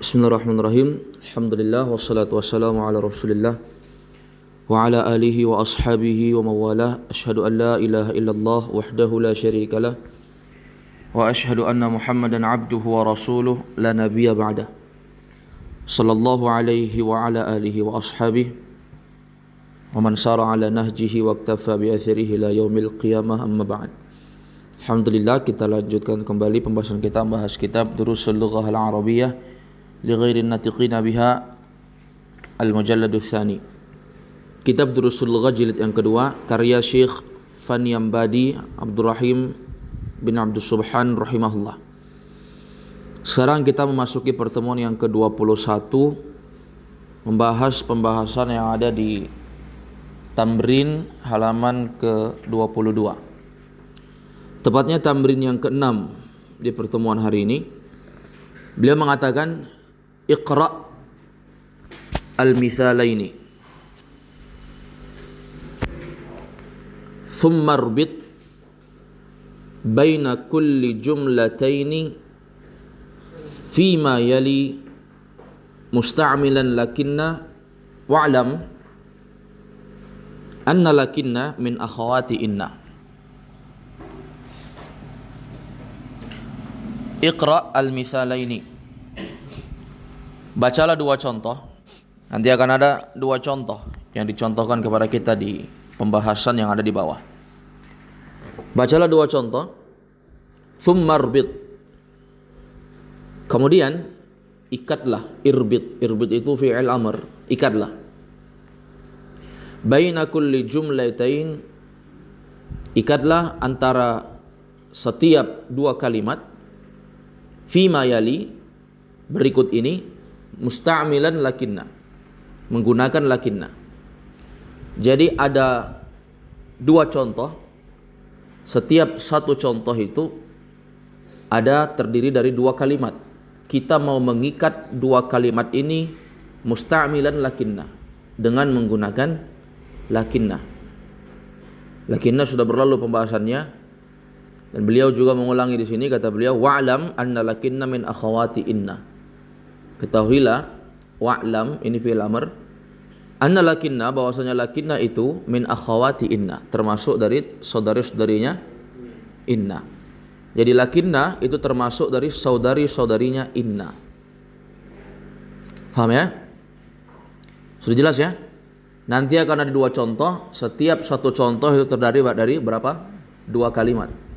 Bismillahirrahmanirrahim. Alhamdulillah wassalatu wassalamu ala Rasulillah wa ala alihi wa ashabihi wa mawalah. Asyhadu an la ilaha illallah wahdahu la syarikalah wa asyhadu anna Muhammadan abduhu wa rasuluh la nabiyya ba'dah. Sallallahu alaihi wa ala alihi wa ashabihi wa man sara ala nahjihi wa iktafa bi atharihi ila yaumil qiyamah, amma ba'd. Alhamdulillah, kita lanjutkan kembali pembahasan kita membahas kitab Durusul Lughah Al-Arabiyyah li ghairin natiqina biha al-mujalladu tsani. Kitab Durusul Lughah jilid yang kedua, karya Syekh Fanyambadi Abdurrahim bin Abdus Subhan rahimahullah. Sekarang kita memasuki pertemuan yang ke-21, membahas pembahasan yang ada di Tamrin halaman ke-22. Tepatnya tamrin yang ke-6 di pertemuan hari ini. Beliau mengatakan Iqra' al-mithalaini thumma arbit baina kulli jumlataini fima yali musta'milan lakinna wa'lam anna lakinna min akhawati inna. Iqra' al-mithalaini, bacalah dua contoh. Nanti akan ada dua contoh yang dicontohkan kepada kita di pembahasan yang ada di bawah. Bacalah dua contoh. Thumma arbit, kemudian ikatlah. Irbit, irbit itu fi'il amr, ikatlah. Baina kulli jumlatain, ikatlah antara setiap dua kalimat. Fima yali, berikut ini, musta'milan lakinna, menggunakan lakinna. Jadi ada dua contoh. Setiap satu contoh itu ada terdiri dari dua kalimat. Kita mau mengikat dua kalimat ini musta'milan lakinna, dengan menggunakan lakinna. Lakinna sudah berlalu pembahasannya. Dan beliau juga mengulangi di sini, kata beliau, wa'lam anna lakinna min akhawati inna. Ketahuilah, wa'lam ini fi'il amr, anna lakinna, bahwasanya lakinna itu min akhawati inna, termasuk dari saudari-saudarinya inna. Jadi lakinna itu termasuk dari saudari-saudarinya inna. Paham ya? Sudah jelas ya? Nanti akan ada dua contoh. Setiap satu contoh itu terdiri dari berapa? Dua kalimat.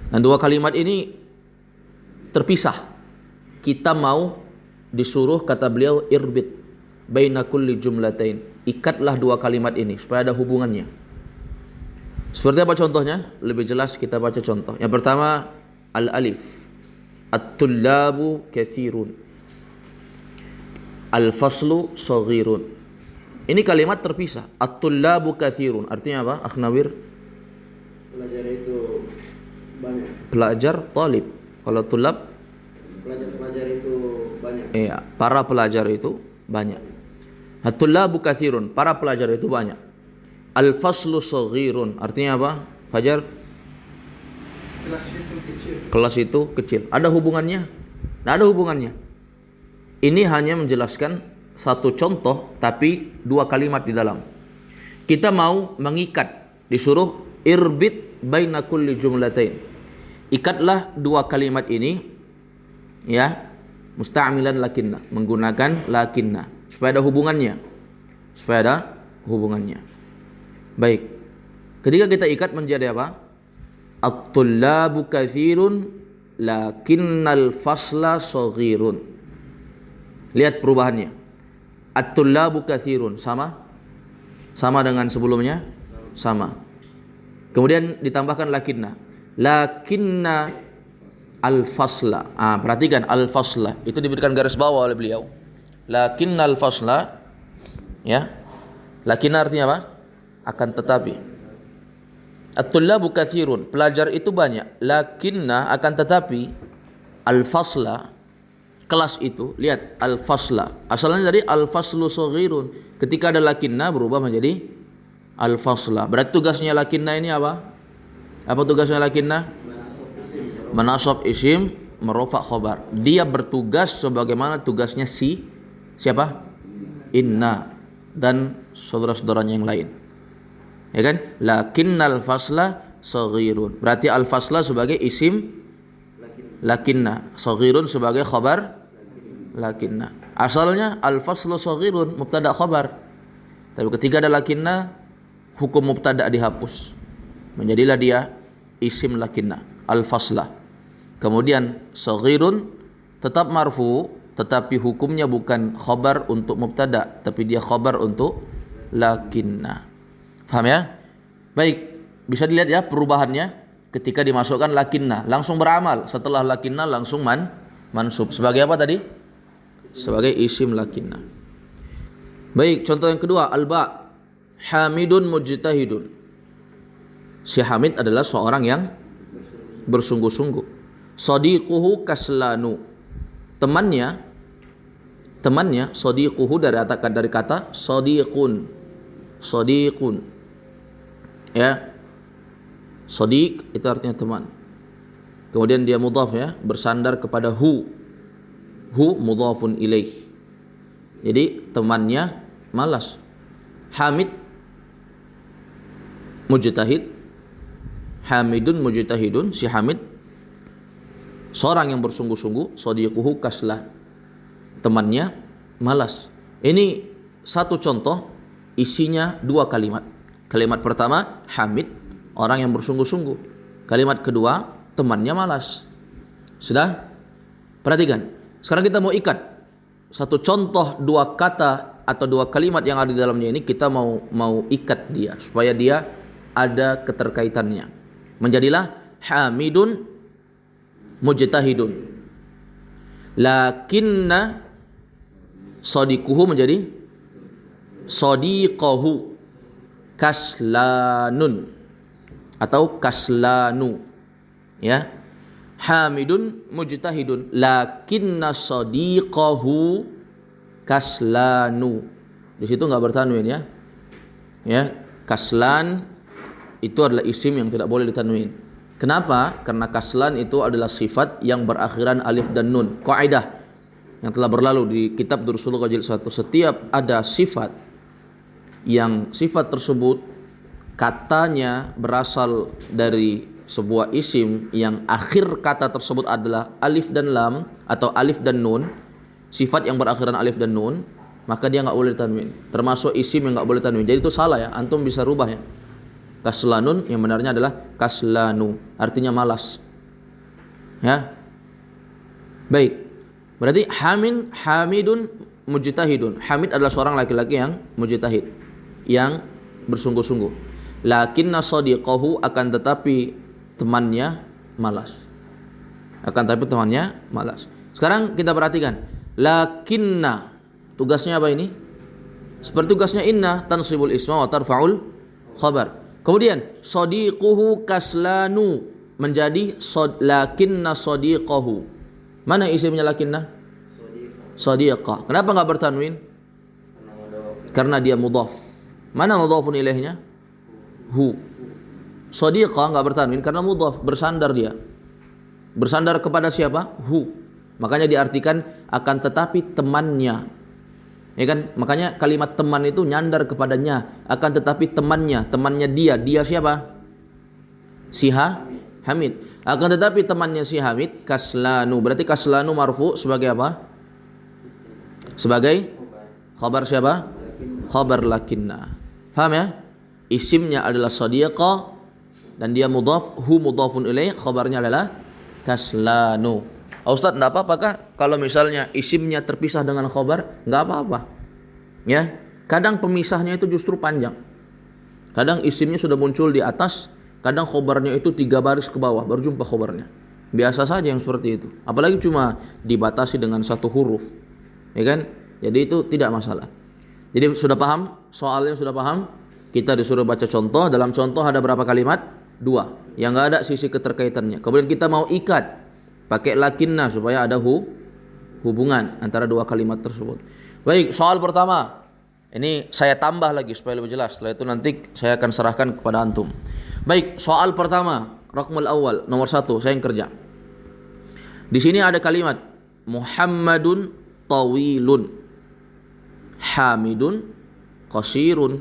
Dan dua kalimat ini terpisah. Kita mau disuruh, kata beliau, irbit baina kulli jumlatain, ikatlah dua kalimat ini supaya ada hubungannya. Seperti apa contohnya? Lebih jelas kita baca contoh. Yang pertama, al-alif, at-tullabu katsirun, al-faslu saghirun. Ini kalimat terpisah. At-tullabu katsirun artinya apa? Akhnawir? Pelajar itu banyak. Pelajar, talib. Kalau tulab, Pelajar itu banyak. iya, para pelajar itu banyak. At-tullabu katsirun, para pelajar itu banyak. Al-faslu saghirun artinya apa? Fajar? Kelas itu kecil. Kelas itu kecil. Ada hubungannya? Tidak ada hubungannya. Ini hanya menjelaskan satu contoh tapi dua kalimat di dalam. Kita mau mengikat, disuruh irbit baina kulli jumlatain. Ikatlah dua kalimat ini, ya, musta'milan lakinna, menggunakan lakinna supaya ada hubungannya. Supaya ada hubungannya. Baik. Ketika kita ikat menjadi apa? At-tullabu katsirun lakinnal fasla saghirun. Lihat perubahannya. At-tullabu katsirun sama dengan sebelumnya? Sama. Kemudian ditambahkan lakinna. Lakinna al-fasla. Perhatikan al-fasla itu diberikan garis bawah oleh beliau. Lakinna al-fasla, ya. Lakinna artinya apa? Akan tetapi. At-tullabu katsirun, pelajar itu banyak. Lakinna akan tetapi, al-fasla, kelas itu, lihat al-fasla. Asalnya dari al-faslu saghirun. Ketika ada lakinna berubah menjadi al-fasla. Berarti tugasnya lakinna ini apa? Apa tugasnya lakinna? Menasab isim merofa khobar. Dia bertugas sebagaimana tugasnya siapa? Inna dan saudara-saudaranya yang lain. Ya kan? Lakinnal fasla saghirun. Berarti al-fasla sebagai isim lakinna, saghirun sebagai khabar lakinna. Asalnya al-faslu saghirun mubtada khabar. Tapi ketika ada lakinna, hukum mubtada dihapus. Menjadilah dia isim lakinna, al-faslah. Kemudian saghirun tetap marfu, tetapi hukumnya bukan khabar untuk mubtada, tapi dia khabar untuk lakinna. Paham ya? Baik, bisa dilihat ya perubahannya ketika dimasukkan lakinna, langsung beramal. Setelah lakinna langsung mansub. Sebagai apa tadi? Sebagai isim lakinna. Baik, contoh yang kedua, alba. Hamidun mujtahidun. Si Hamid adalah seorang yang bersungguh-sungguh. Sadiquhu kaslanu. Temannya sadiquhu dari kata sadiqun. Ya. Sadiq itu artinya teman. Kemudian dia mudhaf ya, bersandar kepada hu. Hu mudhafun ilaih. Jadi temannya malas. Hamid mujtahid. Hamidun mujtahidun, si Hamid seorang yang bersungguh-sungguh, sadiquhu kaslah. Temannya malas. Ini satu contoh, isinya dua kalimat. Kalimat pertama, Hamid, orang yang bersungguh-sungguh. Kalimat kedua, temannya malas. Sudah? Perhatikan. Sekarang kita mau ikat satu contoh dua kata atau dua kalimat yang ada di dalamnya ini, kita mau ikat dia supaya dia ada keterkaitannya. Menjadilah Hamidun mujtahidun. Lakinna sadiquhu menjadi sadiqahu kaslanun atau kaslanu. Ya. Hamidun mujtahidun lakinna sadiqahu kaslanu. Di situ enggak bertanwin ya. Ya, kaslan itu adalah isim yang tidak boleh ditanwin. Kenapa? Karena kaslan itu adalah sifat yang berakhiran alif dan nun. Kaidah yang telah berlalu di kitab Durusul Lughah jilid 1, setiap ada sifat yang sifat tersebut katanya berasal dari sebuah isim yang akhir kata tersebut adalah alif dan lam atau alif dan nun, sifat yang berakhiran alif dan nun, maka dia enggak boleh ditanwin. Termasuk isim yang enggak boleh ditanwin. Jadi itu salah ya, antum bisa rubah ya. Kaslanun yang benarnya adalah kaslanu, artinya malas. Ya. Baik. Berarti Hamidun mujtahidun. Hamid adalah seorang laki-laki yang mujtahid, yang bersungguh-sungguh. Lakinna sadiqahu, akan tetapi temannya malas. Sekarang kita perhatikan. Lakinna, tugasnya apa ini? Seperti tugasnya inna, tansibul isma wa tarfa'ul khabar. Kemudian sadiquhu kaslanu menjadi lakinna sadiqahu. Mana isimnya lakinna? Sadiqah. Kenapa enggak bertanwin? Karena dia mudhaf. Mana mudhafun ilaihnya? Hu. Sadiqah enggak bertanwin karena mudhaf, bersandar dia. Bersandar kepada siapa? Hu. Makanya diartikan akan tetapi temannya. Ya kan? Makanya kalimat teman itu nyandar kepadanya, akan tetapi temannya dia siapa? Si Hamid. Akan tetapi temannya si Hamid kaslanu. Berarti kaslanu marfu sebagai apa? Sebagai khabar siapa? Khabar lakinna. Paham ya? Isimnya adalah sadiqah dan dia mudhaf, hu mudhafun ilaih, khabarnya adalah kaslanu. Ustaz, enggak apa-apakah kalau misalnya isimnya terpisah dengan khabar? Enggak apa-apa. Ya, kadang pemisahnya itu justru panjang. Kadang isimnya sudah muncul di atas, kadang khabarnya itu 3 baris ke bawah baru jumpa khabarnya. Biasa saja yang seperti itu. Apalagi cuma dibatasi dengan 1 huruf. Ya kan? Jadi itu tidak masalah. Jadi sudah paham? Soalnya sudah paham? Kita disuruh baca contoh. Dalam contoh ada berapa kalimat? 2. Yang enggak ada sisi keterkaitannya. Kemudian kita mau ikat pakai lakinna supaya ada hubungan antara 2 kalimat tersebut. Baik, soal pertama. Ini saya tambah lagi supaya lebih jelas. Setelah itu nanti saya akan serahkan kepada antum. Baik, soal pertama, raqmul awal, nomor 1, saya yang kerja. Di sini ada kalimat Muhammadun tawilun, Hamidun qasirun.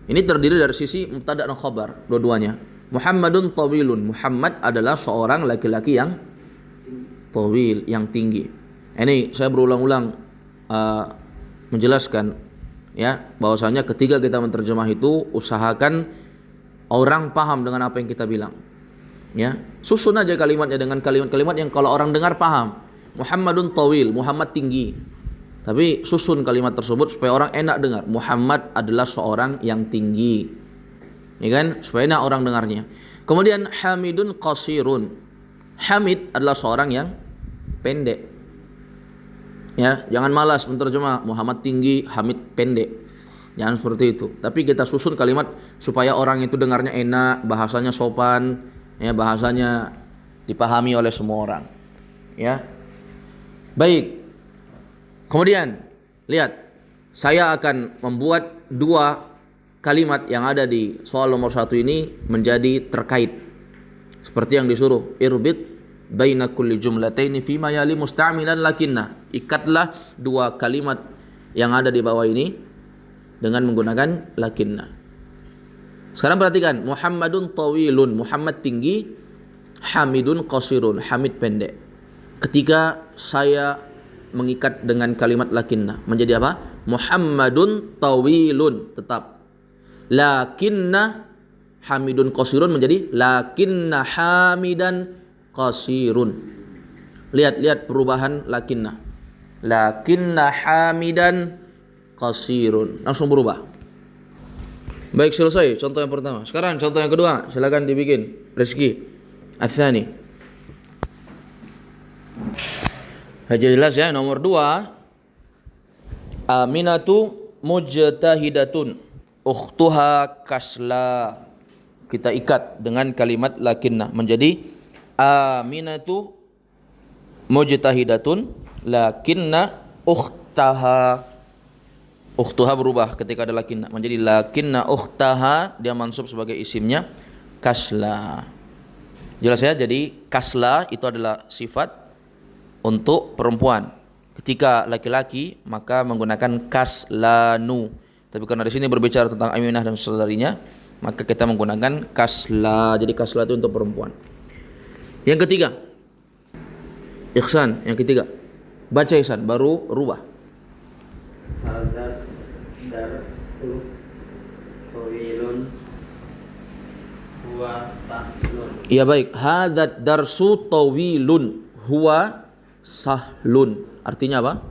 Ini terdiri dari sisi mubtada dan khabar dua-duanya. Muhammadun tawilun, Muhammad adalah seorang laki-laki yang tawil, yang tinggi. Ini saya berulang-ulang menjelaskan ya, bahwasanya ketika kita menerjemah itu usahakan orang paham dengan apa yang kita bilang. Ya, susun aja kalimatnya dengan kalimat-kalimat yang kalau orang dengar paham. Muhammadun tawil, Muhammad tinggi. Tapi susun kalimat tersebut supaya orang enak dengar. Muhammad adalah seorang yang tinggi. Ya kan? Supaya enak orang dengarnya. Kemudian Hamidun qasirun. Hamid adalah seorang yang pendek. Ya, jangan malas menerjemah Muhammad tinggi, Hamid pendek. Jangan seperti itu. Tapi kita susun kalimat supaya orang itu dengarnya enak, bahasanya sopan, ya, bahasanya dipahami oleh semua orang. Ya. Baik. Kemudian lihat, saya akan membuat dua kalimat yang ada di soal nomor 1 ini menjadi terkait. Seperti yang disuruh, irbit baina kulli jumlataini fima yali musta'milan lakinna. Ikatlah dua kalimat yang ada di bawah ini dengan menggunakan lakinna. Sekarang perhatikan, Muhammadun tawilun, Muhammad tinggi, Hamidun qasirun, Hamid pendek. Ketika saya mengikat dengan kalimat lakinna menjadi apa? Muhammadun tawilun, tetap. Lakinna Hamidun qasirun menjadi lakinna Hamidan qasirun. Lihat perubahan lakinna. Lakinna Hamidan qasirun. Langsung berubah. Baik, selesai contoh yang pertama. Sekarang contoh yang kedua, silakan dibikin. Rizki Ats-Tsani. Jadi jelas ya, nomor 2. Aminatu mujtahidatun, ukhtuha kasla. Kita ikat dengan kalimat lakinna menjadi Aminatu mujtahidatun lakinna ukhtaha. Ukhtuha berubah ketika ada lakinna menjadi lakinna ukhtaha, dia mansub sebagai isimnya kasla. Jelas ya, jadi kasla itu adalah sifat untuk perempuan. Ketika laki-laki maka menggunakan kaslanu. Tapi karena di sini berbicara tentang Aminah dan saudarinya, maka kita menggunakan kasla. Jadi kasla itu untuk perempuan. Yang ketiga, Ihsan, yang ketiga. Baca Ihsan, baru rubah. Hazard darsu tawilun huwa sahlun. Iya baik, hadzat darsu tawilun huwa sahlun. Artinya apa?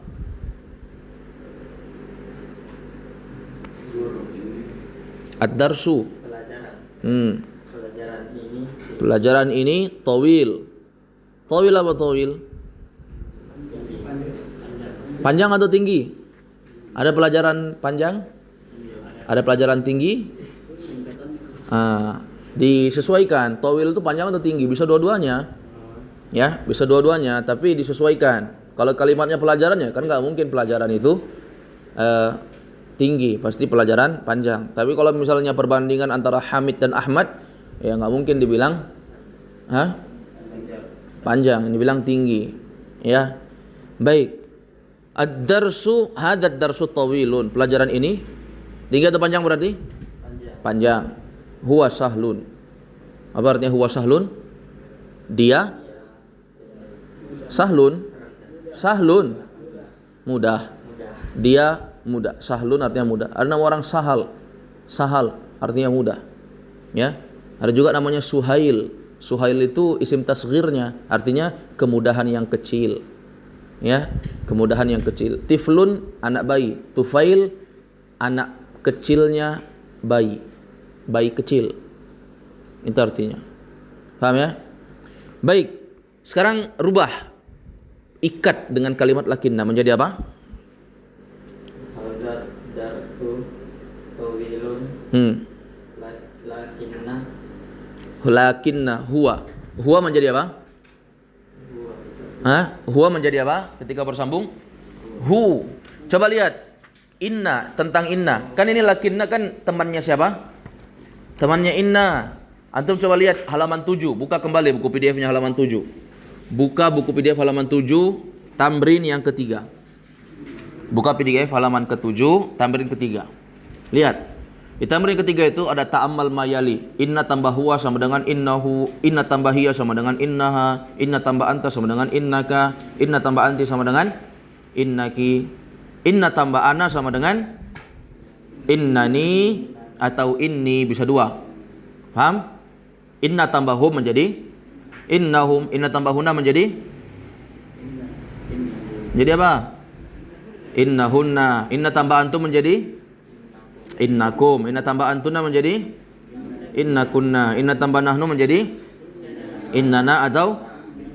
Ad-darsu. Pelajaran ini tawil. Tawil apa tawil? Panjang atau tinggi? Ada pelajaran panjang? Ada pelajaran tinggi? Disesuaikan. Tawil itu panjang atau tinggi? Bisa dua-duanya. Ya, bisa dua-duanya, tapi disesuaikan. Kalau kalimatnya pelajarannya, kan nggak mungkin pelajaran itu tinggi, pasti pelajaran panjang. Tapi kalau misalnya perbandingan antara Hamid dan Ahmad, ya nggak mungkin dibilang panjang, ini bilang tinggi. Ya, baik. Ad-darsu, hadzat darsu tawilun. Pelajaran ini tinggi atau panjang berarti? Panjang. Huwa sahlun. Apa artinya huwa sahlun? Dia sahlun. Sahlun mudah. Dia mudah. Sahlun artinya mudah. Ada nama orang Sahal. Sahal artinya mudah. Ya. Ada juga namanya Suhail. Suhail itu isim tasghirnya, artinya kemudahan yang kecil. Ya, kemudahan yang kecil. Tiflun anak bayi. Tufail anak kecilnya bayi. Bayi kecil. Itu artinya. Paham ya? Baik. Sekarang rubah. Ikat dengan kalimat lakinna menjadi apa? Hazard darsu tawilun lakinna huwa. Huwa menjadi apa? Huwa menjadi apa ketika bersambung? Hu. Coba lihat. Inna, tentang inna. Kan ini lakinna kan temannya siapa? Temannya inna. Antum coba lihat halaman 7. Buka kembali buku PDF-nya halaman 7. Buka buku PDF halaman 7, tamrin yang ketiga. Buka PDF halaman ke-7, tamrin ketiga. Lihat. Di tamrin ketiga itu ada ta'ammal mayali. Inna tambah huwa sama dengan innahu, inna tambah hiya sama dengan innaha, inna tambah anta sama dengan innaka, inna tambah anti sama dengan innaki, inna tambah ana sama dengan innani atau inni, bisa dua. Paham? Inna tambah hum menjadi innahum, inna tambah huna menjadi apa? Innahunna, inna tambah antum menjadi innakum, inna tambah antuna menjadi innakunna, inna tambah nahnu menjadi innana atau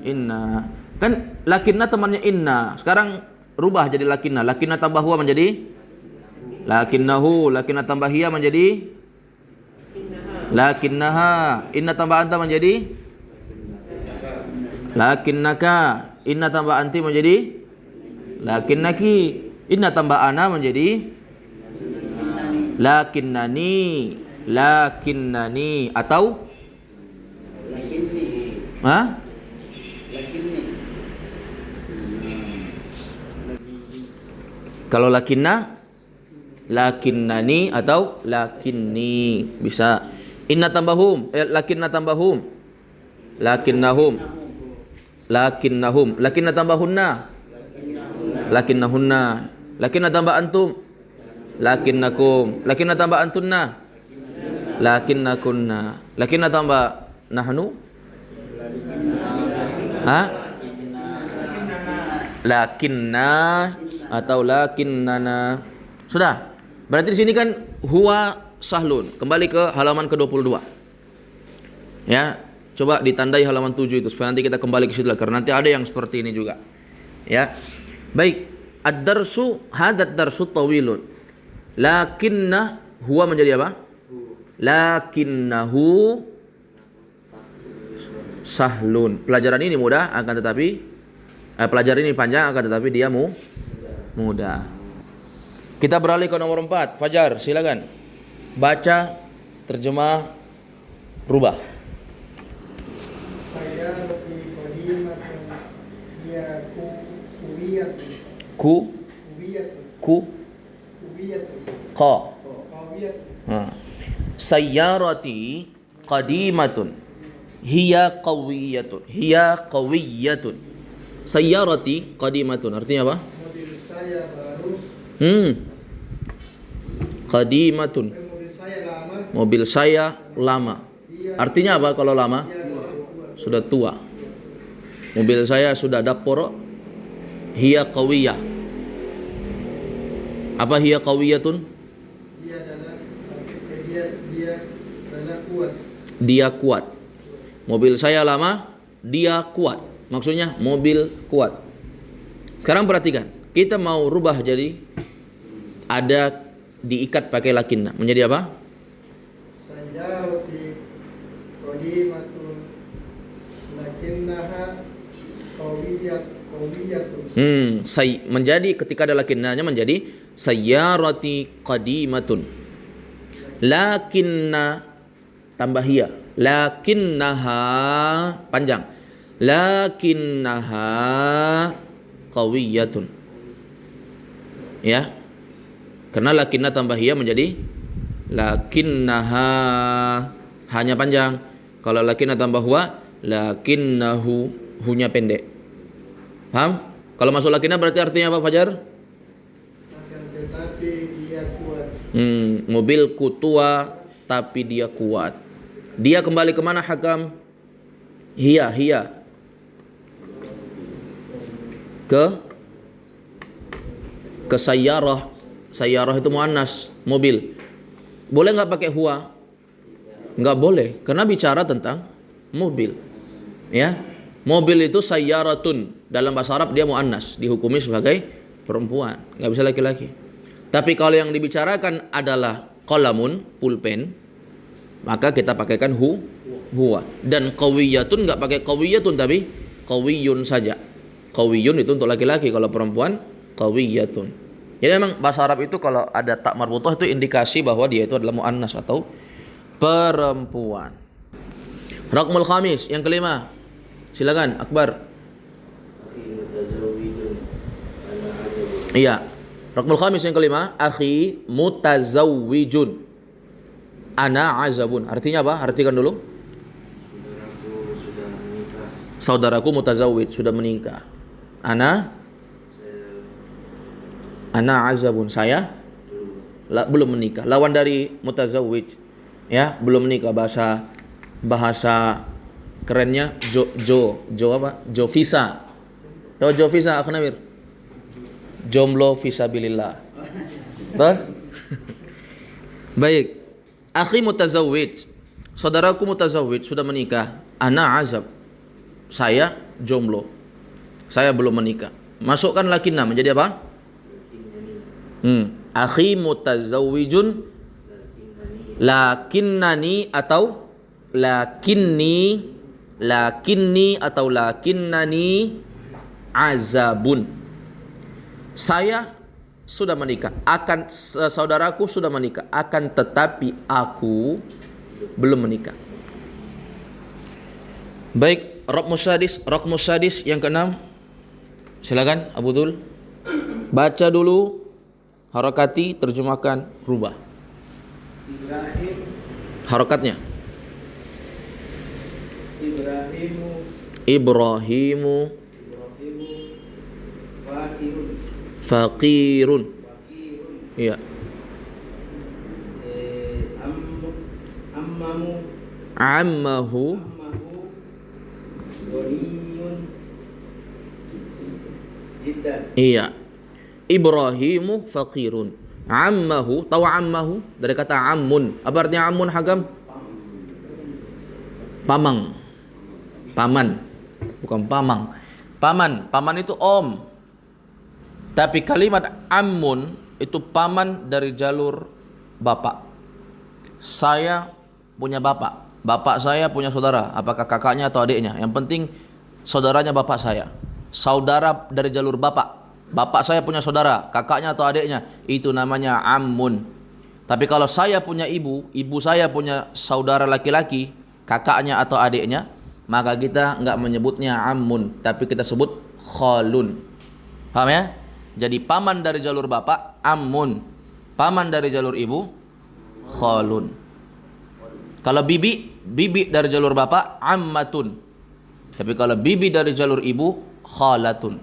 inna. Kan lakinna temannya inna. Sekarang rubah jadi lakinna. Lakinna tambah huwa menjadi lakinnahu, lakinna tambah hiya menjadi lakinnaha, inna tambah anta menjadi lakinnaka, inna tambah anti menjadi lakinnaki, inna tambah ana menjadi lakinnani, lakinnani atau kalau lakinna, lakinnani atau lakinni, bisa. Inna tambahum, lakinna tambahum, lakinnahum, lakinnahum, lakinna tambahunna, lakinnahunna, lakinna tambah antum, lakinnakum, lakinna tambah antunna, lakinnakunna, lakinna tambah nahnu, lakinna atau lakinnana. Sudah. Berarti di sini kan huwa sahlun. Kembali ke halaman ke-22. Ya, coba ditandai halaman 7 itu supaya nanti kita kembali ke situ lah, karena nanti ada yang seperti ini juga. Ya. Baik, ad-darsu hadzal darsu tawilun. Lakinna huwa menjadi apa? Lakinnahu sahlun. Pelajaran ini mudah, akan tetapi pelajaran ini panjang, akan tetapi dia mudah. Kita beralih ke nomor 4. Fajar, silakan. Baca, terjemah, rubah. Saya lebih qadimatun ya kuwiyatun. Ku qa. Qawiyatun. Sayyarati qadimatun hiya qawiyatun. Hiya qawiyatun. Sayyarati qadimatun artinya apa? Mobil saya baru. Qadimatun. Mobil saya lama. Mobil saya lama. Artinya apa kalau lama? Sudah tua. Mobil saya sudah dapur. Hiya qawiyah. Apa hiya qawiyatun? Dia adalah kuat. Dia kuat. Mobil saya lama, dia kuat. Maksudnya mobil kuat. Sekarang perhatikan, kita mau rubah jadi ada diikat pakai lakinna. Menjadi apa? Sayyarati qadimatun lakinnaha qawiyatun. Menjadi ketika ada lakinnanya menjadi sayyarati qadimatun. Lakinna tambah hiya. Lakinnaha panjang. Lakinnaha qawiyatun. Ya. Karena lakinna tambah hiya menjadi lakinnaha, hanya panjang. Kalau lakinna tambah huwa, lakinnahu, hunya pendek. Paham? Kalau masuk lakinna berarti artinya apa, Fajar? Akan tetapi dia kuat. Mobilku tua tapi dia kuat. Dia kembali kemana, Hakam? Hiya. Ke sayyarah. Sayyarah itu muannas, mobil. Boleh nggak pakai huwa? Nggak boleh, karena bicara tentang mobil. Ya, mobil itu sayyaratun. Dalam bahasa Arab dia muannas, dihukumi sebagai perempuan, nggak bisa laki-laki. Tapi kalau yang dibicarakan adalah qalamun, pulpen, maka kita pakaikan huwa. Dan qawiyatun nggak pakai qawiyatun, tapi qawiyun saja. Qawiyun itu untuk laki-laki, kalau perempuan qawiyatun. Jadi memang bahasa Arab itu kalau ada tak marbutah itu indikasi bahwa dia itu adalah muannas atau perempuan. Raqmul khamis, yang kelima. Silakan Akbar. Iya. Raqmul khamis yang kelima, akhi mutazawwijun. Ana azabun. Artinya apa? Artikan dulu. Saudaraku sudah menikah. Saudaraku mutazawwij, sudah menikah. Ana azabun. Saya belum menikah. Lawan dari mutazawwij, ya, belum menikah. Bahasa kerennya Jovisa. Tahu Jovisa, Akh Namir? Jomblo fisabilillah. Betul? Baik. Akhi mutazawwij. Saudaraku mutazawwij, sudah menikah. Ana azab. Saya jomblo. Saya belum menikah. Masukkan lakinna menjadi apa? Akhi mutazawwijun lakinnani atau lakinnani azabun. Saya sudah menikah, saudaraku sudah menikah, akan tetapi aku belum menikah. Baik, raqmus sadis yang keenam. Silakan Abu Dhul. Baca dulu, harakati, terjemahkan, rubah. Ibrahim, Harakatnya. Ibrahimu, Ibrahimu Fakirun, faqirun. Iya. Ammahu Ghaniyun, Jiddan. iya. Ibrahimu faqirun. Ammahu, tahu ammahu dari kata ammun. Apa artinya ammun, Hagam? Pamang. Paman. Bukan pamang. Paman itu om. Tapi kalimat ammun itu paman dari jalur bapak. Saya punya bapak. Bapak saya punya saudara. Apakah kakaknya atau adiknya? Yang penting saudaranya bapak saya. Saudara dari jalur bapak. Bapak saya punya saudara. Kakaknya atau adiknya. Itu namanya ammun. Tapi kalau saya punya ibu saya punya saudara laki-laki, kakaknya atau adiknya, maka kita enggak menyebutnya ammun, tapi kita sebut khalun. Paham ya? Jadi paman dari jalur bapak ammun, paman dari jalur ibu khalun. Kalau bibi dari jalur bapak ammatun. Tapi kalau bibi dari jalur ibu khalatun.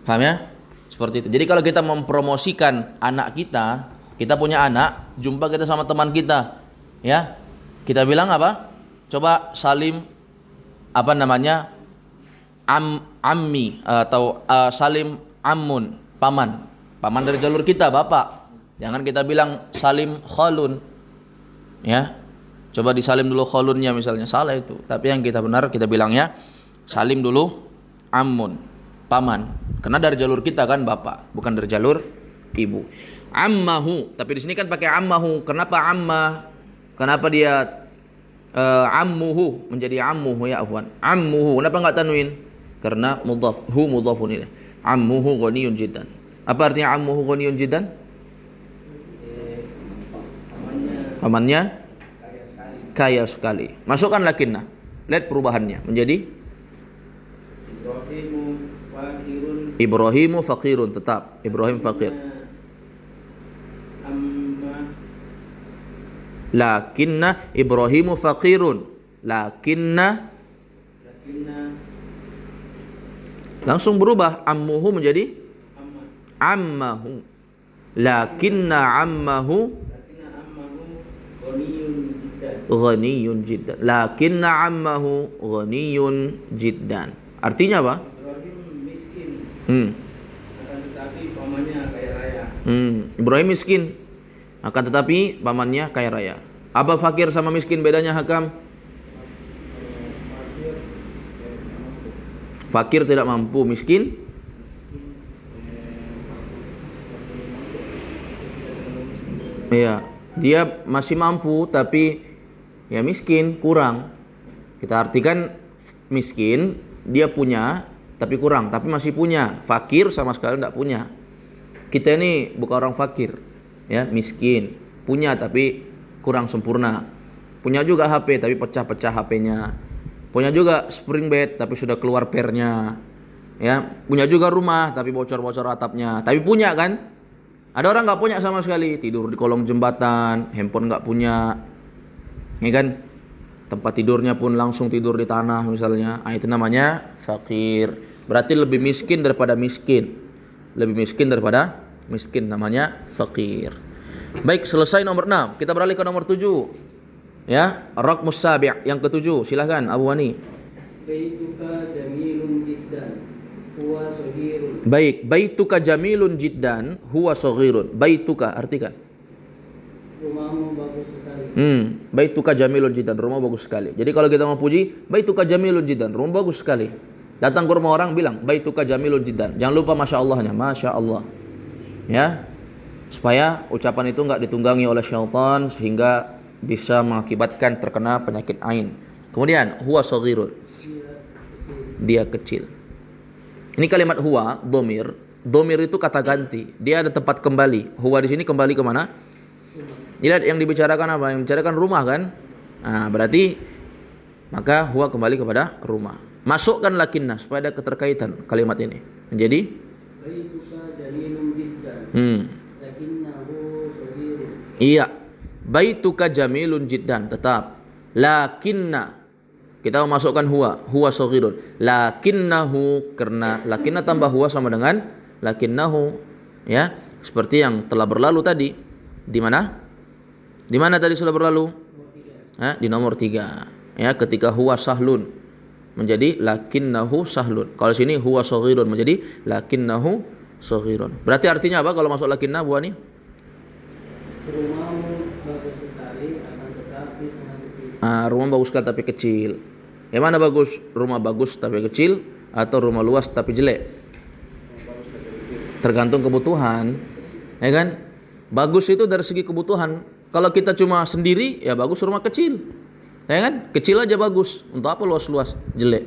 Paham ya? Seperti itu. Jadi kalau kita mempromosikan anak kita punya anak, jumpa kita sama teman kita, ya. Kita bilang apa? Coba salim ammi atau salim ammun, paman dari jalur kita, bapak. Jangan kita bilang salim khalun, ya. Coba disalim dulu khalunnya misalnya, salah itu. Tapi yang kita benar kita bilangnya salim dulu ammun, paman. Karena dari jalur kita kan bapak, bukan dari jalur ibu. Ammahu, tapi di sini kan pakai ammahu. Kenapa amma? Kenapa dia ammuhu menjadi ammuhu, ya afwan. Ammuhu, kenapa enggak tanwin? Karena mudhafun ilaih. Ammuhu ghaniyun jiddan. Apa artinya ammuhu ghaniyun jiddan? Pamannya kaya sekali. Masukkan lakinna. Lihat perubahannya menjadi Ibrahimu faqirun, tetap Ibrahim faqir. Lakinna Ibrahimu faqirun. Lakinna langsung berubah, ammuhu menjadi ammahu. Lakinna ammahu ghaniyun jiddan. Lakinna ammahu ghaniyun jiddan. Artinya apa? Ibrahim miskin, akan tetapi pamannya kaya raya. Ibrahim miskin, akan tetapi pamannya kaya raya. Apa fakir sama miskin bedanya, Hakam? Fakir tidak mampu, miskin iya, dia masih mampu tapi ya miskin, kurang. Kita artikan miskin, dia punya tapi kurang, tapi masih punya. Fakir sama sekali tidak punya. Kita ini bukan orang fakir, ya, miskin, punya tapi kurang sempurna. Punya juga HP tapi pecah-pecah HP-nya. Punya juga spring bed tapi sudah keluar pernya. Ya, punya juga rumah tapi bocor-bocor atapnya. Tapi punya kan? Ada orang nggak punya sama sekali, tidur di kolong jembatan, handphone nggak punya, ya kan? Tempat tidurnya pun langsung tidur di tanah misalnya. Itu namanya fakir. Berarti lebih miskin daripada miskin. Lebih miskin daripada miskin, namanya fakir. Baik, selesai nomor 6. Kita beralih ke nomor 7. Ya, Raqmus Sabi', yang ketujuh. Silahkan Abu Wani. Baituka jamilun jiddan huwa saghirun. Baik, baituka jamilun jiddan huwa saghirun. Baituka artikan. Rumahmu bagus sekali. Baituka jamilun jiddan, rumah bagus sekali. Jadi kalau kita mau puji, baituka jamilun jiddan, rumah bagus sekali. Datang ke rumah orang bilang, baituka jamilun jiddan. Jangan lupa masya Allahnya, masya Allah. Ya, supaya ucapan itu enggak ditunggangi oleh syaitan sehingga bisa mengakibatkan terkena penyakit ain. Kemudian huwa saghirun, dia kecil. Ini kalimat huwa dhamir. Dhamir itu kata ganti. Dia ada tempat kembali. Huwa di sini kembali ke mana? Lihat yang dibicarakan apa? Yang dibicarakan rumah kan? Nah, berarti maka huwa kembali kepada rumah. Masukkan lakinna supaya ada keterkaitan kalimat ini. Menjadi Baituka jamilun jiddan lakinnahu saghirun. iya. Baituka jamilun jiddan, tetap. Lakinna, kita memasukkan huwa saghirun. Lakinnahu, karena lakinna tambah huwa sama dengan lakinnahu, ya. Seperti yang telah berlalu tadi. Di mana? Di mana tadi sudah berlalu? Di nomor 3. Ya, ketika huwa sahlun menjadi lakinnahu sahlun. Kalau sini huwa saghirun menjadi lakinnahu saghirun. Berarti artinya apa kalau masuk lakinna, Bu Ani? Rumahmu bagus sekali akan tetapi sangat kecil. Rumah bagus sekali tapi kecil. Yang mana bagus? Rumah bagus tapi kecil atau rumah luas tapi jelek? Tergantung kebutuhan. Ya kan? Bagus itu dari segi kebutuhan. Kalau kita cuma sendiri, ya bagus rumah kecil. Ya kan? Kecil aja bagus. Untuk apa luas-luas? Jelek.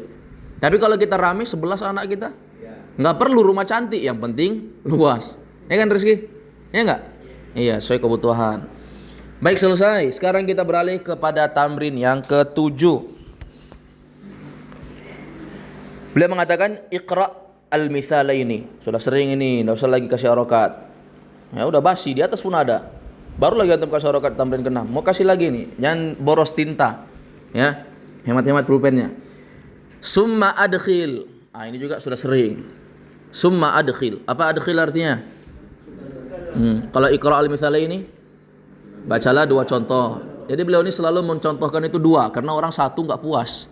Tapi kalau kita rame 11 anak kita, nggak perlu rumah cantik, yang penting luas. Ya kan Rizky? Ya enggak? Iya, sesuai kebutuhan. Baik, selesai. Sekarang kita beralih kepada tamrin yang ke-7. Beliau mengatakan iqra al-mithalaini. Sudah sering ini, enggak usah lagi kasih harokat. Ya udah basi, di atas pun ada. Baru lagi antum kasih harokat tamrin ke-6. Mau kasih lagi nih, jangan boros tinta. Ya, hemat-hemat pulpennya. Summa adkhil. Ini juga sudah sering. Summa adkhil. Apa adkhil artinya? Kalau iqra al-mithalaini, bacalah 2 contoh. Jadi beliau ini selalu mencontohkan itu 2 karena orang 1 enggak puas.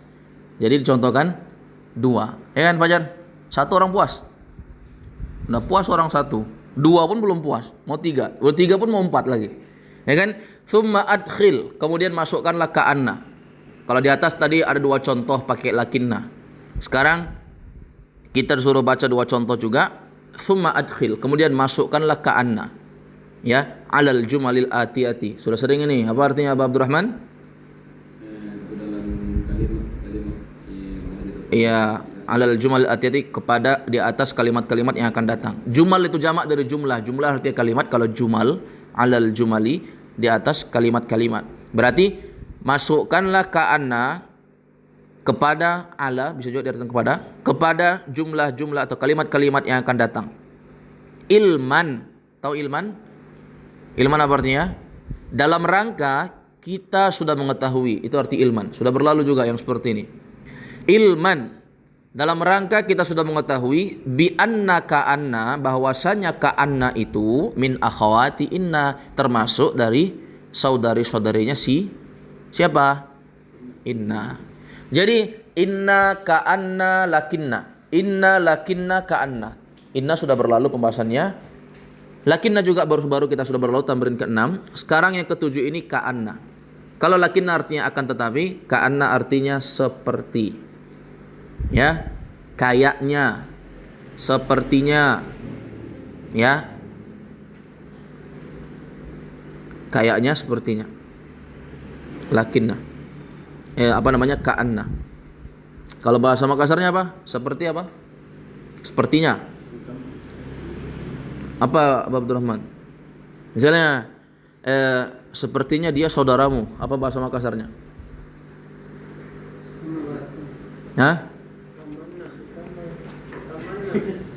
Jadi dicontohkan 2. Ya kan Fajar? 1 orang puas. Enggak puas orang 1. 2 pun belum puas. Mau 3. 3 pun mau 4 lagi. Ya kan? Summa adkhil. Kemudian masukkanlah ka'anna. Kalau di atas tadi ada 2 contoh pakai lakinna. Sekarang kita disuruh baca 2 contoh juga. Summa adkhil. Kemudian masukkanlah ka'anna. Ya, alal jumalil atiyati. Sudah sering ini. Apa artinya Abu Abdurrahman? Itu dalam kalimat Iya, alal jumal atiyati, kepada di atas kalimat-kalimat yang akan datang. Jumal itu jamak dari jumlah. Jumlah artinya kalimat. Kalau jumal, alal jumali, di atas kalimat-kalimat. Berarti masukkanlah ka'anna kepada ala, bisa juga diartikan kepada jumlah-jumlah atau kalimat-kalimat yang akan datang. Ilman, tahu ilman? Ilman apa artinya? Dalam rangka kita sudah mengetahui, itu arti ilman. Sudah berlalu juga yang seperti ini. Ilman, dalam rangka kita sudah mengetahui bi anna ka'anna, bahwasanya ka'anna itu min akhawati inna, termasuk dari saudari-saudarinya siapa? Inna. Jadi inna ka'anna lakinna. Inna lakinna ka'anna. Inna sudah berlalu pembahasannya. Lakinna juga baru kita sudah berlalu tamrin ke-6. Sekarang yang ke-7 ini ka'anna. Kalau lakinna artinya akan tetapi, ka'anna artinya seperti. Ya. Kayaknya, sepertinya. Ya. Kayaknya, sepertinya. Lakinna. Ka'anna. Kalau bahasa Makassarnya apa? Seperti apa? Sepertinya. Apa Abu Abdurrahman? Misalnya sepertinya dia saudaramu. Apa bahasa Makassarnya?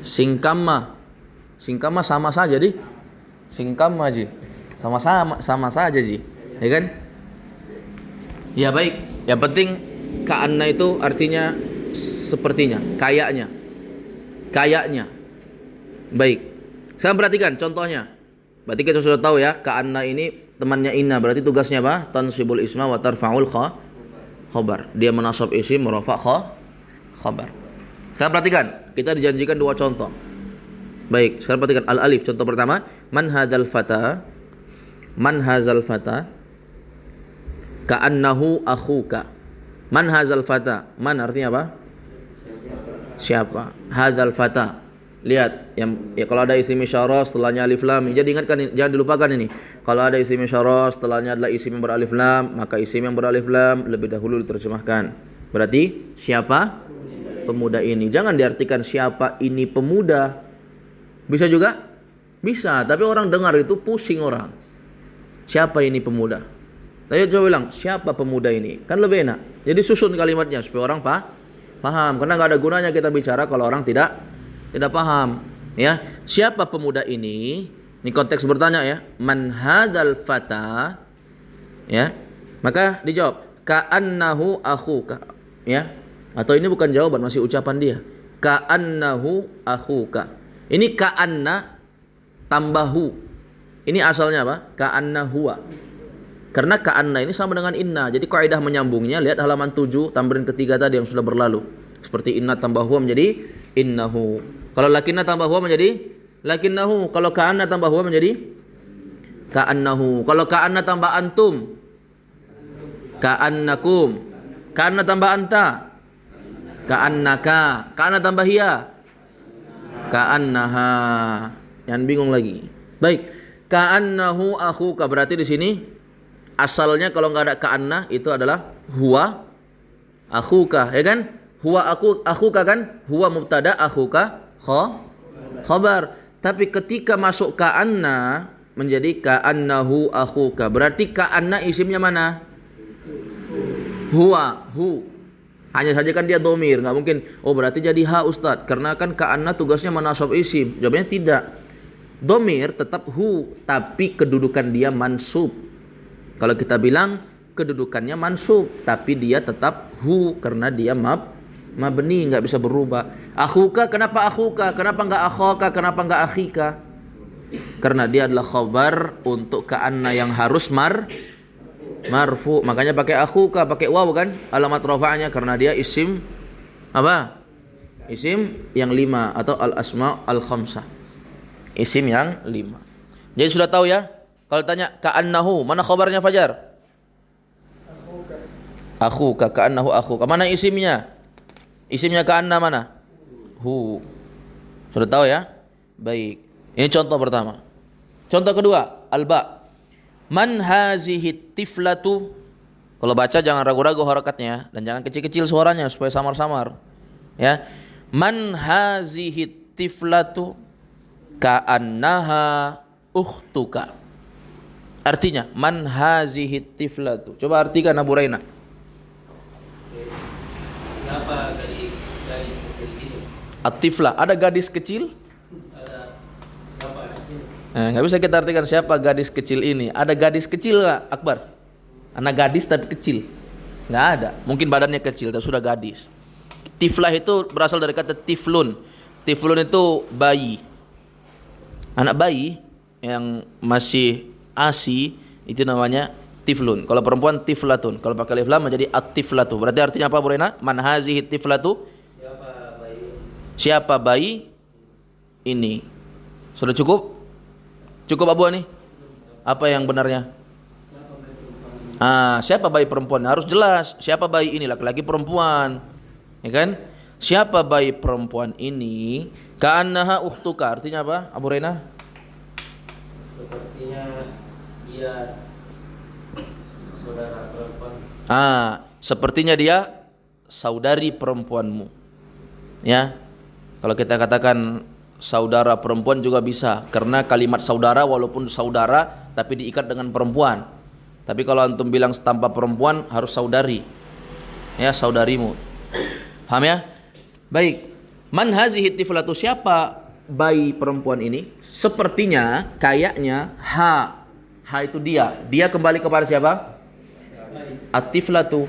Singkama. Singkama sama saja di. Singkama ji. Sama saja ji. Ya kan? Ya baik. Yang penting ka'anna itu artinya sepertinya, kayaknya. Kayaknya. Baik. Sekarang perhatikan contohnya. Berarti kita sudah tahu ya, ka'anna ini temannya inna. Berarti tugasnya apa? Tansibul isma wa tarfa'ul khabar. Dia menasab isim, merafa' khabar. Sekarang perhatikan, kita dijanjikan dua contoh. Baik, sekarang perhatikan al-alif. Contoh pertama, man hadzal fata? Man hadzal fata? Ka'annahu akhuka. Man hadzal fata? Man artinya apa? Siapa? Hadzal fata. Lihat, ya kalau ada isim isyarah setelahnya alif lam. Jadi ingatkan, jangan dilupakan ini. Kalau ada isim isyarah setelahnya adalah isim yang beralif lam, maka isim yang beralif lam lebih dahulu diterjemahkan. Berarti siapa? Pemuda ini. Jangan diartikan siapa ini pemuda. Bisa juga? Bisa, tapi orang dengar itu pusing orang. Siapa ini pemuda? Tapi coba bilang, siapa pemuda ini? Kan lebih enak. Jadi susun kalimatnya supaya orang paham. Karena nggak ada gunanya kita bicara kalau orang tidak paham. Ya, siapa pemuda ini? Ini konteks bertanya ya. Man hadzal fata? Ya, maka dijawab ka'annahu akhuka. Ya, atau ini bukan jawaban, masih ucapan dia. Ka'annahu akhuka. Ini ka'anna tambah hu. Ini asalnya apa? Ka'anna huwa. Karena ka'anna ini sama dengan inna. Jadi kaidah menyambungnya, lihat halaman 7 tambahan ketiga tadi yang sudah berlalu. Seperti inna tambah huwa menjadi innahu. Kalau lakinna tambah huwa menjadi lakinnahu. Kalau ka'anna tambah huwa menjadi ka'annahu. Kalau ka'anna tambah antum, ka'annakum. Ka'anna tambah anta, ka'annaka. Ka'anna tambah hiya, ka'annaha. Jangan bingung lagi. Baik, ka'annahu akhuka. Berarti di sini asalnya kalau nggak ada ka'anna itu adalah huwa akhuka, ya kan? Huwa akhuka kan? Huwa mubtada, akhuka khabar. Tapi ketika masuk ka'anna menjadi ka'annahu akhuka. Berarti ka'anna isimnya mana? Huwa, hu. Hanya saja kan dia domir, nggak mungkin. Oh berarti jadi ha Ustadz, karena kan ka'anna tugasnya menasab isim. Jawabnya tidak. Domir tetap hu, tapi kedudukan dia mansub. Kalau kita bilang kedudukannya mansub, tapi dia tetap hu karena dia mabni, nggak bisa berubah. Akhuka, kenapa akhuka? Kenapa nggak akhoka? Kenapa nggak akhika? Karena dia adalah khabar untuk ka'anna yang harus marfu. Makanya pakai akhuka, pakai waw kan? Alamat rafa'nya karena dia isim apa? Isim yang 5 atau al-asma al-khamsah. Isim yang 5. Jadi sudah tahu ya? Kalau tanya ka'annahu, mana khabarnya Fajar? Akhuka, ka'annahu akhuka. Mana isimnya? Isimnya ka'anna mana? Hu. Sudah tahu ya? Baik. Ini contoh pertama. Contoh kedua, al-ba. Man hazihi tiflatu. Kalau baca jangan ragu-ragu harakatnya dan jangan kecil-kecil suaranya supaya samar-samar. Ya. Man hazihi tiflatu ka'annaha ukhtuka. Artinya, man hazihi tiflatu. Coba artikan Abu Raina. Kenapa gadis kecil itu? At-tifla, ada gadis kecil? Ada siapa? Nggak bisa kita artikan siapa gadis kecil ini. Ada gadis kecil nggak, Akbar? Anak gadis tapi kecil? Nggak ada. Mungkin badannya kecil tapi sudah gadis. Tiflah itu berasal dari kata tiflun. Tiflun itu bayi. Anak bayi yang masih ASI itu namanya tiflun. Kalau perempuan tiflatun. Kalau pakai alif lam menjadi at-tiflatu. Berarti artinya apa Bu Rena? Man hazihi tiflatu? Siapa bayi ini? Sudah cukup? Cukup Abu Ani? Apa yang benarnya? Siapa bayi perempuan? Harus jelas. Siapa bayi ini? Laki-laki perempuan. Ya kan? Siapa bayi perempuan ini? Ka'annaha ukhtuka. Artinya apa Abu Rena? Sepertinya dia saudara perempuan. Sepertinya dia saudari perempuanmu. Ya. Kalau kita katakan saudara perempuan juga bisa, karena kalimat saudara walaupun saudara tapi diikat dengan perempuan. Tapi kalau antum bilang tanpa perempuan harus saudari. Ya, saudarimu. Paham ya? Baik. Man hazihi tiflatu, siapa bayi perempuan ini? Sepertinya, kayaknya, ha itu dia. Dia kembali kepada siapa? At-tiflatu.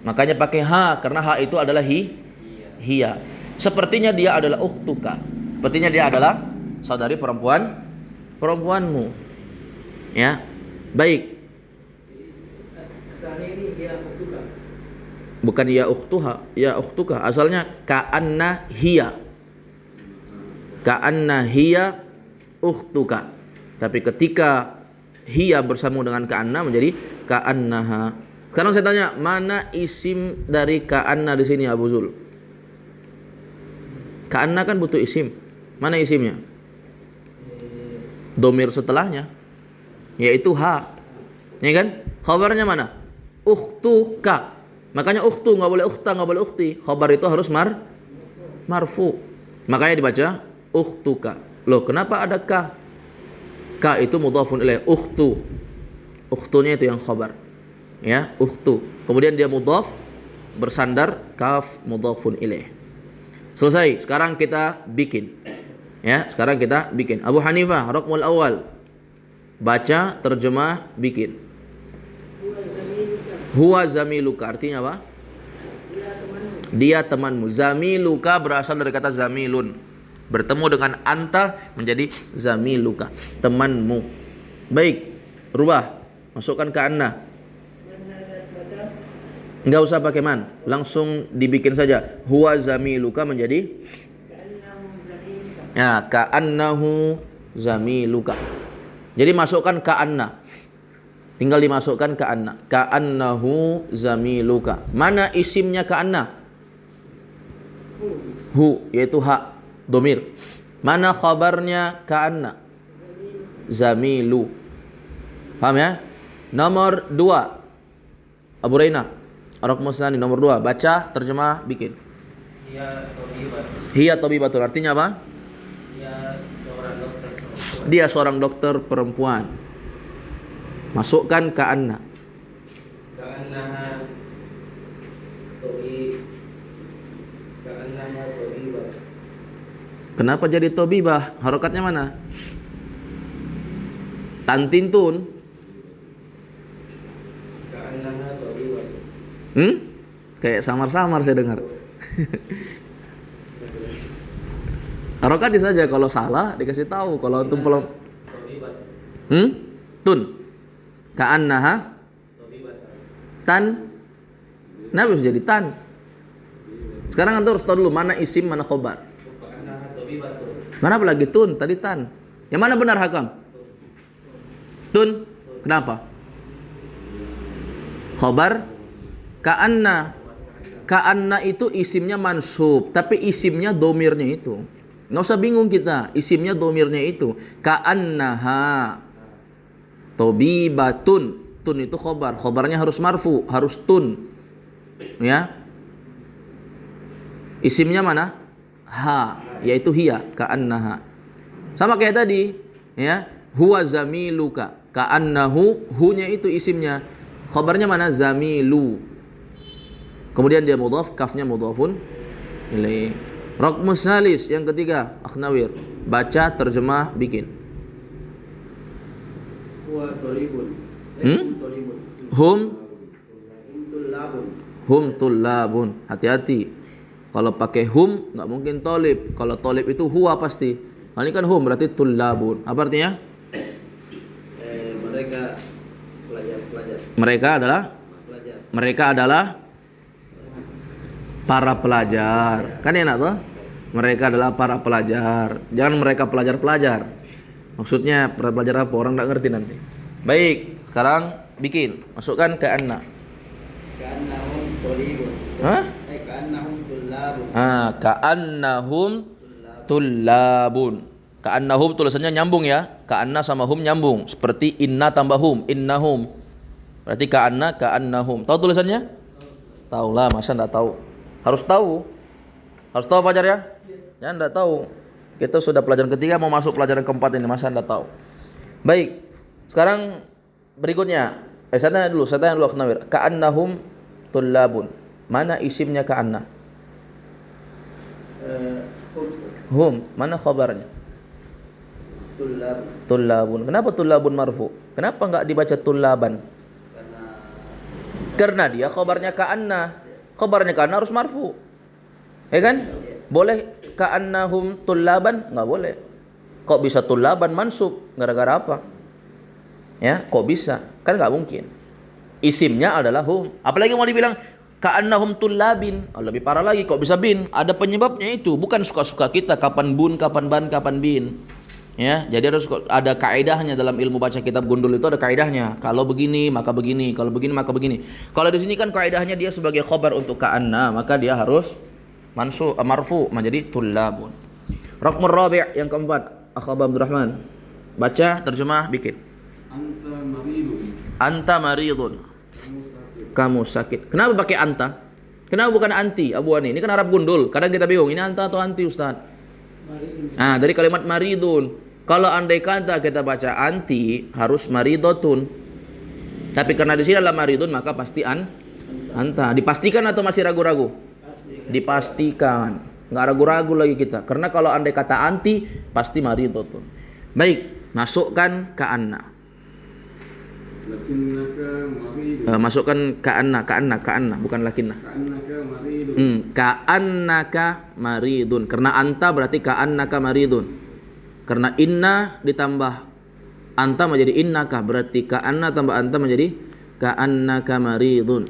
Makanya pakai ha, karena ha itu adalah hiya. Sepertinya dia adalah ukhtuka. Sepertinya dia adalah saudari perempuanmu. Ya. Baik. Asalnya ini dia uktuka. Bukan ya ukhtuha, ya ukhtuka. Asalnya ka'anna hiya. Ka'anna hiya ukhtuka. Tapi ketika hiya bersambung dengan ka'anna menjadi ka'annaha. Sekarang saya tanya, mana isim dari ka'anna di sini Abu Zul? Ka'anna kan butuh isim. Mana isimnya? Domir setelahnya, yaitu ha. Ya kan? Khabarnya mana? Ukhtuka. Makanya ukhtu nggak boleh ukhta, nggak boleh ukhti. Khabar itu harus marfu. Makanya dibaca ukhtuka. Loh, kenapa ada ka? Ka itu mudhafun ilaih. Ukhtu. Ukhtunya itu yang khabar. Ya, ukhtu. Kemudian dia mudhaf bersandar kaf mudhafun ilaih. Selesai. Sekarang kita bikin. Ya, sekarang kita bikin. Abu Hanifah, raqmul awal. Baca, terjemah, bikin. Huwa zamiluka, artinya apa? Dia temanmu. Zamiluka berasal dari kata zamilun. Bertemu dengan anta menjadi zamiluka, temanmu. Baik, rubah. Masukkan ke anna. Enggak usah pakai man, langsung dibikin saja. Huwa zamiluka menjadi ya, ka'annahu zamiluka. Jadi masukkan ka'anna. Tinggal dimasukkan ka'anna. Ka'annahu zamiluka. Mana isimnya ka'anna? Hu, yaitu ha, domir. Mana khabarnya ka'anna? Zamilu. Paham ya? Nomor 2. Abu Raina, Ar-Raqmusani, nomor 2. Baca, terjemah, bikin. Hiya tabibatun. Artinya apa? Dia seorang dokter perempuan. Masukkan ke anna. Kenapa jadi tobibah? Harokatnya mana? Tantintun. Kayak samar-samar saya dengar. Harokati saja, kalau salah dikasih tahu, kalau antum belum. Tun. Ka'annaha tan. Kenapa bisa jadi tan? Sekarang antum harus tahu dulu mana isim, mana khobar. Kenapa lagi tun? Tadi tan. Yang mana benar Hakam? Tun. Kenapa? Khobar ka'anna. Ka'anna itu isimnya mansub, tapi isimnya domirnya itu. Nggak usah bingung kita, isimnya domirnya itu. Ka'annaha tobibatun. Tun itu khobar, khobarnya harus marfu, harus tun. Ya. Isimnya mana? Ha, yaitu hiya, ka'annaha. Sama kayak tadi, ya. Huwa zamiluka. Ka'annahu, hu-nya itu isimnya. Khobarnya mana? Zamilu. Kemudian dia mudhaf, kafnya mudhafun ilaih. Raqmus salis, yang ketiga, Akhnawir. Baca, terjemah, bikin. Huwa tolibun. Hum tullabun. Hati-hati. Kalau pakai hum, nggak mungkin tolib. Kalau tolib itu huwa pasti. Nah, ini kan hum, berarti tullabun. Apa artinya? Mereka pelajar. Mereka adalah para pelajar. Kan enak tuh? Mereka adalah para pelajar. Jangan mereka pelajar-pelajar. Maksudnya para pelajar apa? Orang enggak ngerti nanti. Baik, sekarang bikin. Masukkan ke anna. Ka'annahum tolibun. Hah? Ka'annahum tullabun. Ka'annahum tullabun. Ka'annahum tulisannya nyambung ya. Ka'anna sama hum nyambung. Seperti inna tambah hum, innahum. Berarti ka'annahum. Tahu tulisannya? Tahu lah, masa enggak tahu? Harus tahu. Harus tahu Fajar ya? Ya enggak tahu. Kita sudah pelajaran ketiga, mau masuk pelajaran keempat ini, masa enggak tahu? Baik. Sekarang berikutnya. Saya tanya dulu Akhnawir. Ka'annahum tullabun. Mana isimnya ka'anna? Hum, mana khabarnya? Tullab. Tullabun. Kenapa tullabun marfu? Kenapa enggak dibaca tullaban? Karena dia khabarnya ka'anna. Khabarnya ka'anna harus marfu. Ya kan? Boleh ka'annahum tullaban? Enggak boleh. Kok bisa tullaban mansub? Gara-gara apa? Ya, kok bisa? Kan enggak mungkin. Isimnya adalah hum. Apalagi mau dibilang ka'annahum tullabin. Oh, lebih parah lagi, kok bisa bin? Ada penyebabnya itu. Bukan suka-suka kita kapan bun, kapan ban, kapan bin. Ya, jadi harus ada kaidahnya dalam ilmu baca kitab gundul itu ada kaidahnya. Kalau begini maka begini, kalau begini maka begini. Kalau di sini kan kaidahnya dia sebagai khabar untuk ka'anna, maka dia harus marfu menjadi tullabun. Raqmur rabi' yang keempat, Akhab Abdurrahman. Baca, terjemah, bikin. Anta maridun. Anta maridun. Kamu sakit. Kamu sakit. Kenapa pakai anta? Kenapa bukan anti, Abu Ani? Ini kan Arab gundul. Kadang kita bingung, ini anta atau anti, Ustaz? Nah, dari kalimat maridun. Kalau andai kata kita baca anti, harus maridotun. Tapi karena di sini adalah maridun, maka pasti anta. Dipastikan atau masih ragu-ragu? Dipastikan. Nggak ragu-ragu lagi kita. Karena kalau andai kata anti, pasti maridotun. Baik, masukkan ka'anna. Lakinnaka maridun. Masukkan ka'anna, bukan lakinna. Ka'annaka maridun. Ka'annaka maridun. Karena anta berarti ka'annaka maridun. Karena inna ditambah anta menjadi innaka, berarti ka'anna tambah anta menjadi ka'annaka maridun.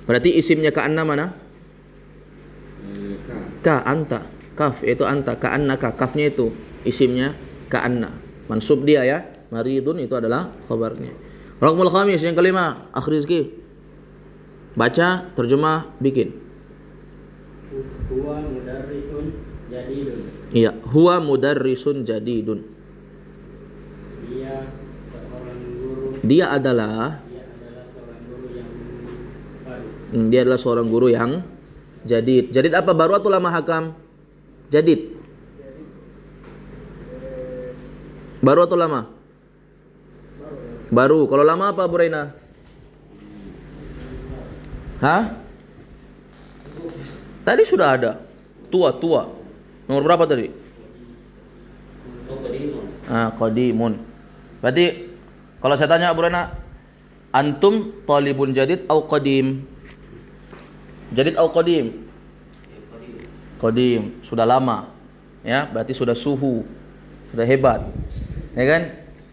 Berarti isimnya ka'anna mana? Ka, anta. Kaf itu anta, ka'annaka. Kafnya itu isimnya ka'anna. Mansub dia ya. Maridun itu adalah khabarnya. Raqmul khamis yang kelima, Akh Rizki. Baca, terjemah, bikin. Huwa mudarrisun jadidun. Iya, huwa mudarrisun jadidun. Dia seorang guru. Dia adalah Seorang guru yang baru. Dia adalah seorang guru yang jadid. Jadid apa? Baru atau lama, Hakam? Jadid. Baru atau lama? Baru. Kalau lama apa, Bu Raina? Hah? Tadi sudah ada. Tua. Nomor berapa tadi? Qadimun. Berarti kalau saya tanya Bu Raina, antum talibun jadid au qadim? Jadid au qadim? Qadim, sudah lama. Ya, berarti sudah suhu. Sudah hebat. Ya kan?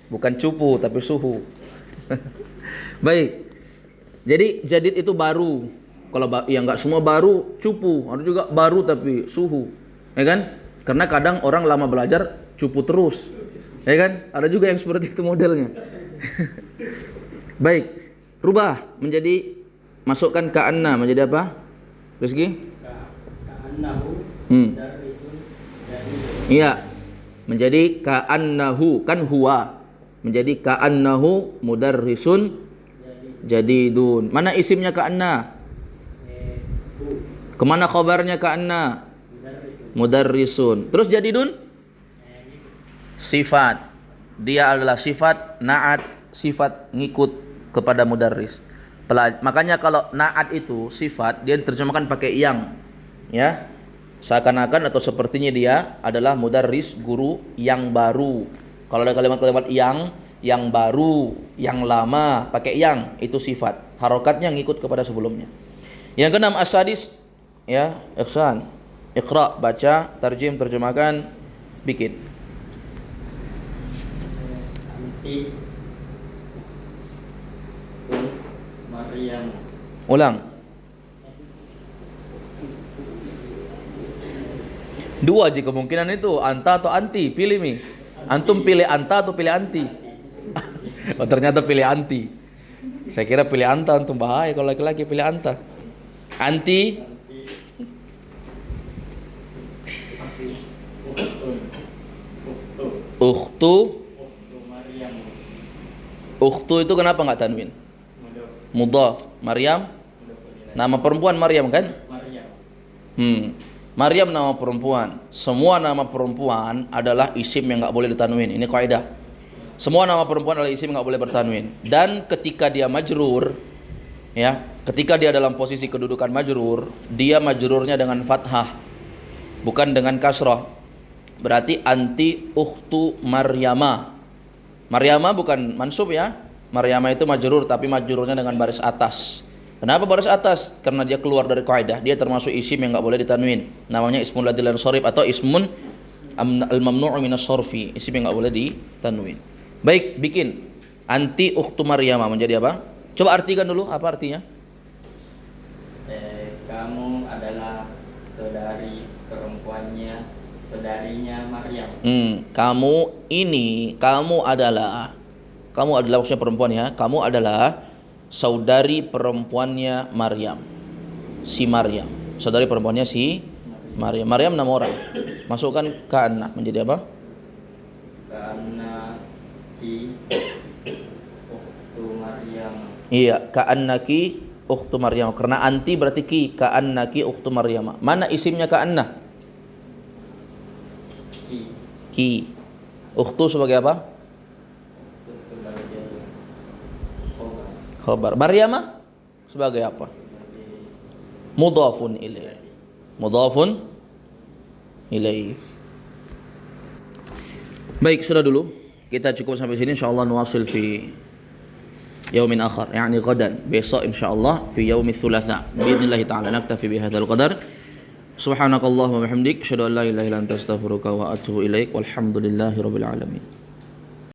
Bukan cupu tapi suhu. Baik. Jadi jadid itu baru. Kalau ya enggak semua baru cupu, ada juga baru tapi suhu. Ya kan? Karena kadang orang lama belajar cupu terus. Ya kan? Ada juga yang seperti itu modelnya. Baik. Rubah menjadi masukkan ka'anna menjadi apa? Rizki? Ka'annahu mudarrisun jadidun. Iya. Menjadi ka'annahu, kan huwa. Menjadi ka'annahu mudarrisun jadidun. Mana isimnya ka'anna? Kemana khabarnya ka'anna? Mudarrisun. Terus jadidun? Sifat. Dia adalah sifat na'at, sifat ngikut kepada mudarris. Makanya kalau na'at itu sifat, dia diterjemahkan pakai yang. Ya. Seakan-akan atau sepertinya dia adalah mudarris, guru yang baru. Kalau ada kalimat-kalimat yang baru, yang lama, pakai yang, itu sifat. Harokatnya ngikut kepada sebelumnya. Yang keenam, as-sadis, ya, ihsan. Iqra, baca, tarjim, terjemahkan, bikin. Anti Maryam. Ulang. Dua aja kemungkinan itu, anta atau anti, pilih mi. Antum pilih anta atau pilih anti? Oh, ternyata pilih anti. Saya kira pilih anta, antum bahaya kalau laki-laki pilih anta. Anti. Ukhtu. Ukhtu itu kenapa nggak tanwin? Mudhaf. Maryam. Nama perempuan Maryam kan? Maryam nama perempuan. Semua nama perempuan adalah isim yang nggak boleh ditanwin. Ini kaidah. Semua nama perempuan adalah isim yang nggak boleh bertanwin. Dan ketika dia majrur, ya, ketika dia dalam posisi kedudukan majrur, dia majrurnya dengan fathah. bukan dengan kasrah. Berarti anti ukhtu Maryama. Maryama bukan mansub ya. Maryama itu majrur, tapi majrurnya dengan baris atas. Kenapa baris atas? Karena dia keluar dari kaidah. Dia termasuk isim yang enggak boleh ditanwin. Namanya ismul ladzi lan sharif atau ismun al-mamnu'u minas sarfi. Isim yang enggak boleh ditanwin. Baik, bikin anti ukhtu Maryama menjadi apa? Coba artikan dulu apa artinya? Kamu adalah saudarinya Maryam. Kamu adalah maksudnya perempuan ya. Kamu adalah saudari perempuannya Maryam. Si Maryam. Saudari perempuannya si Maryam. Maryam nama orang. Masukkan kana menjadi apa? Ka'annaki ukhtu Maryam. Iya, ka'annaki ukhtu Maryam. Karena anti berarti ki. Ka'annaki ukhtu Maryam. Mana isimnya ka'anna? Ki. Ukhtu sebagai apa? Khabar. Maryamah sebagai apa? Mudhafun ilaih. Mudhafun ilaih. Baik, sudah dulu. Kita cukup sampai sini, insyaallah nuwasil fi yaumin akhar, yani ghadan. Besok insyaallah fi yaumits tsulatsa. Biidznillah taala naktafi bihadzal qadar. Subhanakallahumma wa bihamdik, asyhadu an la ilaha illa anta astaghfiruka wa atubu ilaik. Walhamdulillahirabbil alamin.